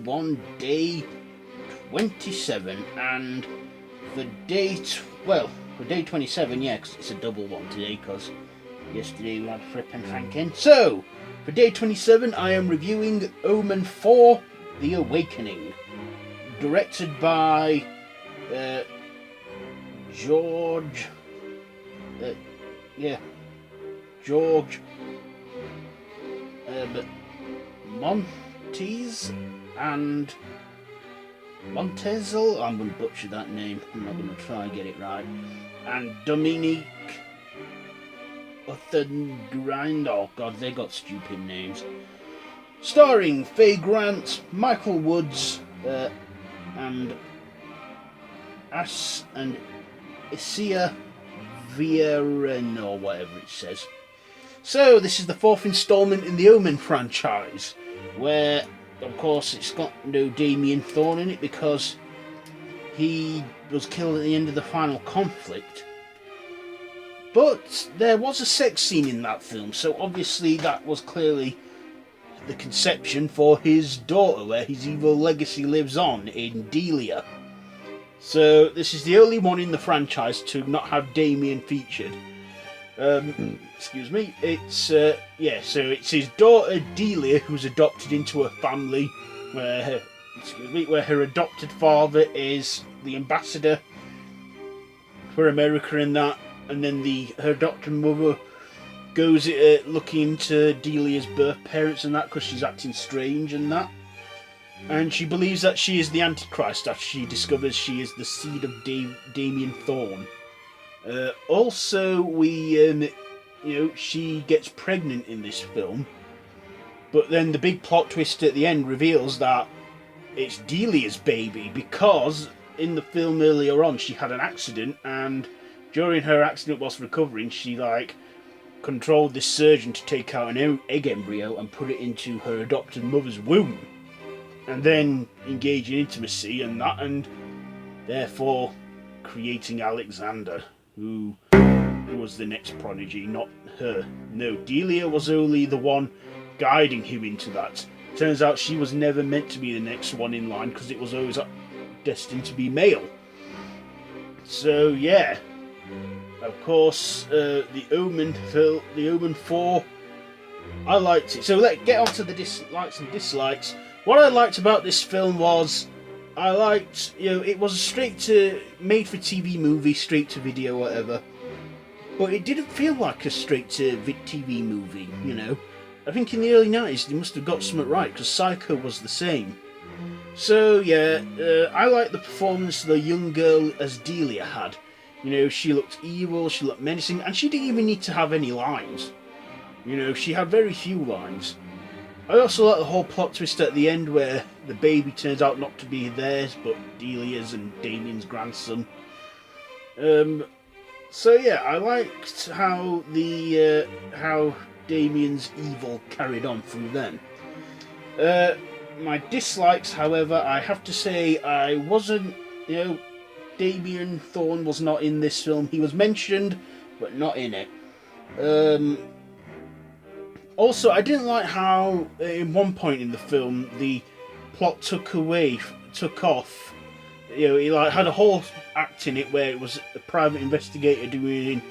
on day 27, and for day 27, yeah, because it's a double one today, because yesterday we had Fripp and Franken. So, for day 27, I am reviewing Omen IV, The Awakening, directed by George Montezel, I'm going to butcher that name, I'm not going to try and get it right, and Dominique Othengrind, oh god, they got stupid names. Starring Faye Grant, Michael Woods, and Isia Vieren, or whatever it says. So, this is the fourth instalment in the Omen franchise, where, of course, it's got no Damian Thorne in it because he was killed at the end of the final conflict. But there was a sex scene in that film, so obviously that was clearly the conception for his daughter, where his evil legacy lives on in Delia. So this is the only one in the franchise to not have Damian featured. Excuse me. So it's his daughter Delia who's adopted into a family where her adopted father is the ambassador for America and that, and then her adopted mother goes looking into Delia's birth parents and that because she's acting strange and that. And she believes that she is the Antichrist after she discovers she is the seed of Damian Thorne. Also, she gets pregnant in this film, but then the big plot twist at the end reveals that it's Delia's baby, because in the film earlier on she had an accident, and during her accident whilst recovering she controlled this surgeon to take out an egg embryo and put it into her adopted mother's womb, and then engage in intimacy and that, and therefore creating Alexander, who was the next prodigy, not her. No, Delia was only the one guiding him into that. Turns out she was never meant to be the next one in line because it was always destined to be male. So yeah, of course, the Omen 4, I liked it. So let's get on to the likes and dislikes. What I liked about this film was, I liked, it was a straight to made for TV movie, straight to video, whatever. But it didn't feel like a straight to TV movie, I think in the early 90s they must have got something right, because Psycho was the same. So yeah, I liked the performance the young girl as Delia had. She looked evil, she looked menacing, and she didn't even need to have any lines. She had very few lines. I also like the whole plot twist at the end where the baby turns out not to be theirs, but Delia's and Damian's grandson. So yeah, I liked how how Damian's evil carried on through them. My dislikes, however, I have to say I wasn't, Damian Thorne was not in this film. He was mentioned, but not in it. Also, I didn't like how, in one point in the film, the plot took off. He had a whole act in it where it was a private investigator doing an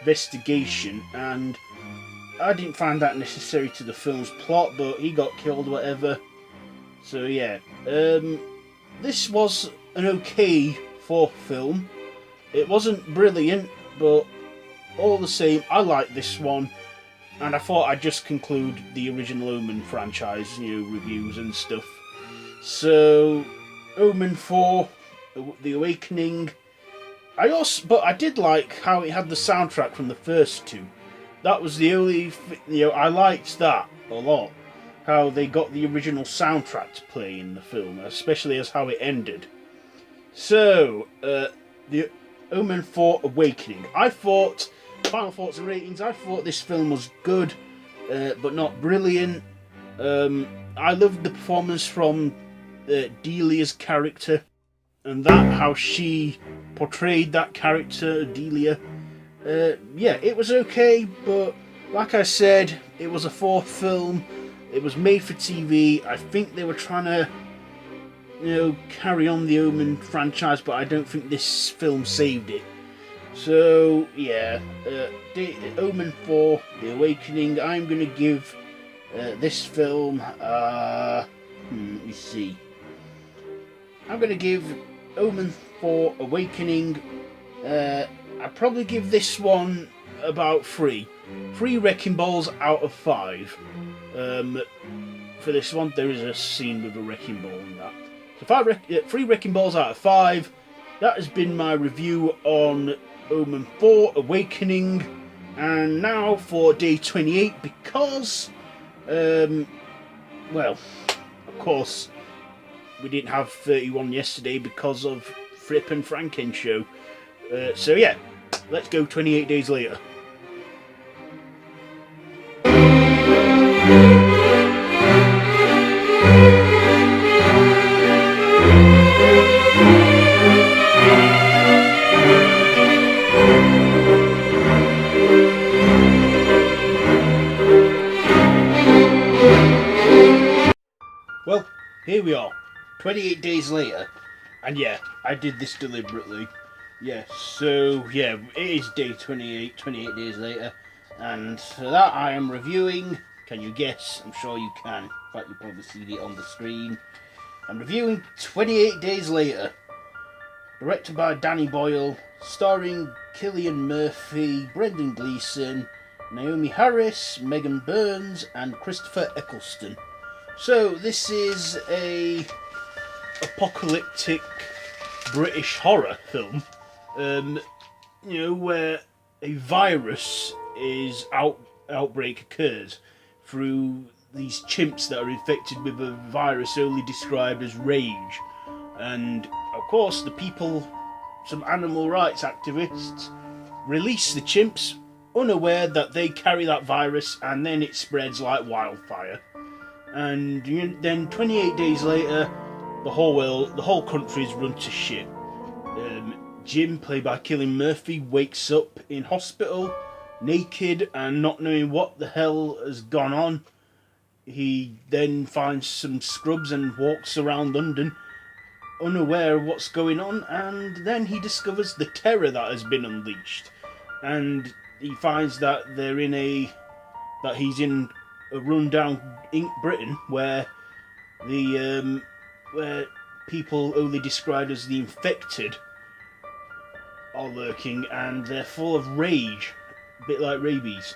investigation, and I didn't find that necessary to the film's plot, but he got killed, whatever. So yeah, this was an okay fourth film. It wasn't brilliant, but all the same, I liked this one. And I thought I'd just conclude the original Omen franchise, reviews and stuff. So, Omen 4, The Awakening. I did like how it had the soundtrack from the first two. That was the only, I liked that a lot. How they got the original soundtrack to play in the film, especially as how it ended. So, the Omen 4 Awakening. Final thoughts and ratings. I thought this film was good, but not brilliant. I loved the performance from Delia's character, and how she portrayed that character, Delia. Yeah, it was okay, but like I said, it was a fourth film. It was made for TV. I think they were trying to carry on the Omen franchise, but I don't think this film saved it. So yeah, Omen 4, The Awakening. I'm gonna give this film. Let me see. I'm gonna give Omen 4 Awakening. I'd probably give this one about 3 wrecking balls out of 5. For this one, there is a scene with a wrecking ball in that. So 3 wrecking balls out of 5. That has been my review on Omen 4 Awakening. And now for day 28, because, well, of course, we didn't have 31 yesterday because of Fripp and Franken show. So yeah, let's go 28 days later. Well, here we are, 28 days later, and yeah, I did this deliberately. Yeah, so yeah, it is day 28 days later, and for that I am reviewing, can you guess? I'm sure you can, in fact you probably see it on the screen. I'm reviewing 28 Days Later, directed by Danny Boyle, starring Cillian Murphy, Brendan Gleeson, Naomi Harris, Megan Burns, and Christopher Eccleston. So this is a apocalyptic British horror film, where a virus outbreak occurs through these chimps that are infected with a virus only described as rage. And of course the people, some animal rights activists, release the chimps unaware that they carry that virus, and then it spreads like wildfire. And then 28 days later, the whole country's run to shit. Jim, played by Cillian Murphy, wakes up in hospital, naked and not knowing what the hell has gone on. He then finds some scrubs and walks around London, unaware of what's going on, and then he discovers the terror that has been unleashed. And he finds that he's in a rundown Britain where where people only described as the infected are lurking, and they're full of rage, a bit like rabies.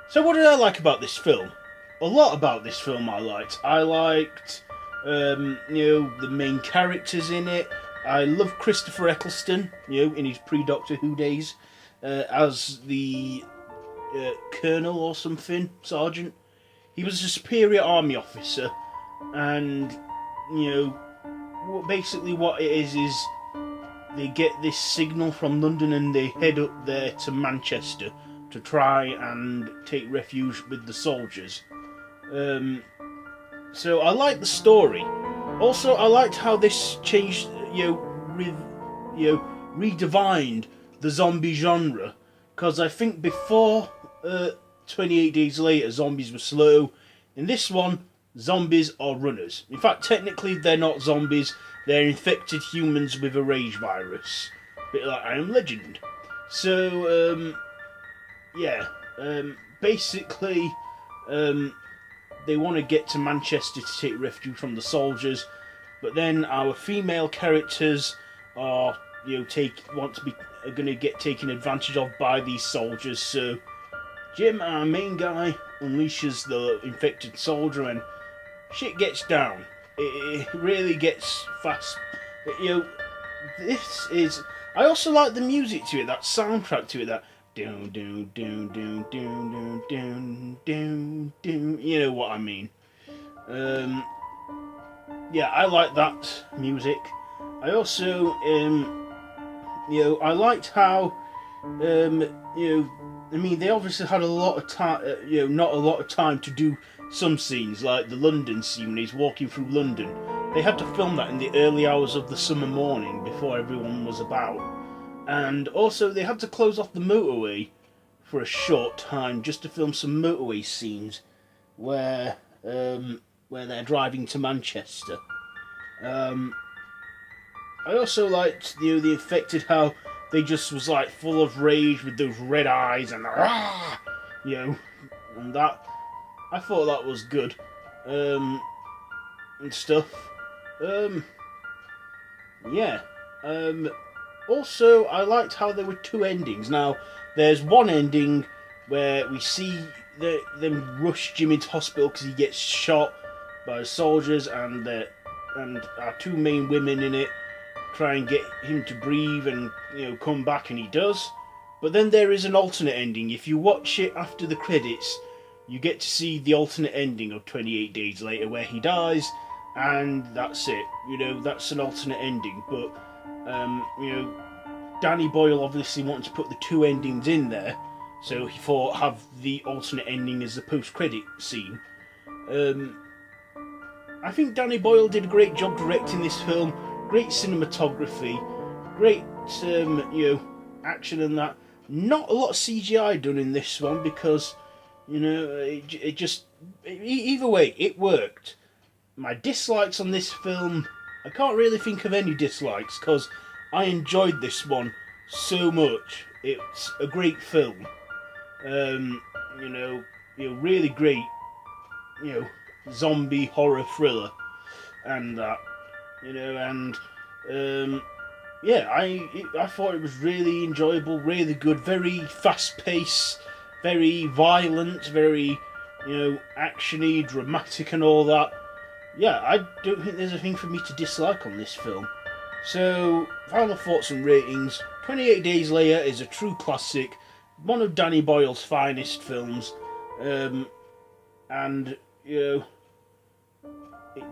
So what did I like about this film? A lot about this film I liked. I liked, the main characters in it. I love Christopher Eccleston, in his pre-Doctor Who days, as the colonel or something, sergeant. He was a superior army officer, and, basically what it is they get this signal from London and they head up there to Manchester to try and take refuge with the soldiers. So I liked the story. Also, I liked how this changed, redefined the zombie genre. Because I think before 28 Days Later, zombies were slow. In this one, zombies are runners. In fact, technically, they're not zombies. They're infected humans with a rage virus. A bit like I Am Legend. So, basically, they want to get to Manchester to take refuge from the soldiers, but then our female characters are, going to get taken advantage of by these soldiers. So Jim, our main guy, unleashes the infected soldier, and shit gets down. It really gets fast. This is. I also like the music to it, that soundtrack to it, that. Doon, doon, doon, doon, doon, doon, doon, doon. You know what I mean. I like that music. I also, I liked how, they obviously had a lot of time, not a lot of time to do some scenes, like the London scene when he's walking through London. They had to film that in the early hours of the summer morning before everyone was about. And also they had to close off the motorway for a short time just to film some motorway scenes where they're driving to Manchester. I also liked, the infected, how they just was like full of rage with those red eyes and and that. I thought that was good, and stuff. Yeah. Also, I liked how there were two endings. Now, there's one ending where we see them rush Jim into hospital because he gets shot by soldiers, and our two main women in it try and get him to breathe and come back, and he does. But then there is an alternate ending. If you watch it after the credits, you get to see the alternate ending of 28 Days Later, where he dies, and that's it. That's an alternate ending. But Danny Boyle obviously wanted to put the two endings in there, so he thought have the alternate ending as the post-credit scene. I think Danny Boyle did a great job directing this film. Great cinematography, great action and that. Not a lot of CGI done in this one because it just either way it worked. My dislikes on this film, I can't really think of any dislikes because I enjoyed this one so much. It's a great film. Really great, zombie horror thriller and that. I thought it was really enjoyable, really good, very fast-paced, very violent, very, actiony, dramatic and all that. Yeah, I don't think there's a thing for me to dislike on this film. So, final thoughts and ratings. 28 Days Later is a true classic, one of Danny Boyle's finest films, and, it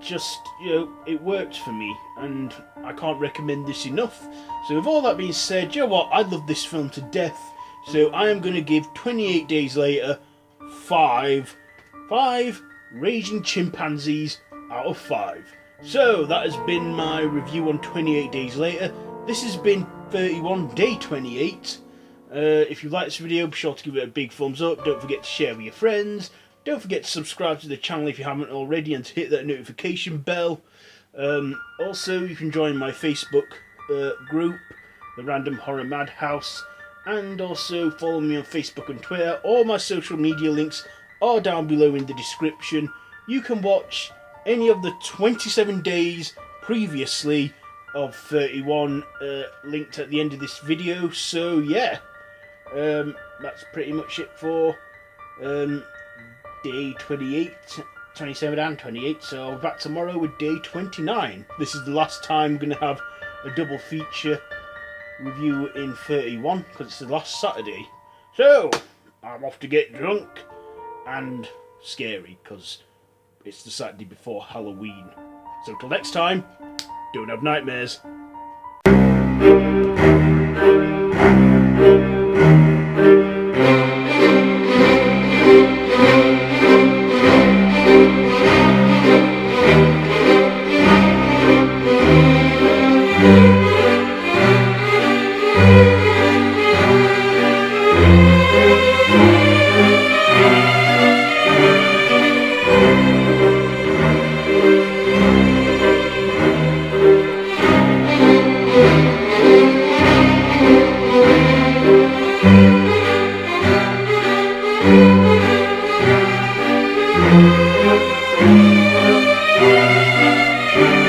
just, it worked for me, and I can't recommend this enough. So with all that being said, you know what, I love this film to death, so I am going to give 28 Days Later 5 raging chimpanzees out of 5. So that has been my review on 28 Days Later. This has been 31 Day 28. If you like this video, be sure to give it a big thumbs up. Don't forget to share with your friends. Don't forget to subscribe to the channel if you haven't already, and to hit that notification bell. Also, you can join my Facebook group, the Random Horror Madhouse, and also follow me on Facebook and Twitter. All my social media links are down below in the description. You can watch any of the 27 days previously of 31 linked at the end of this video. So yeah, that's pretty much it for day 28, 27 and 28, so I'll be back tomorrow with day 29. This is the last time I'm going to have a double feature review in 31, because it's the last Saturday. So, I'm off to get drunk and scary, because it's the Saturday before Halloween. So till next time, don't have nightmares.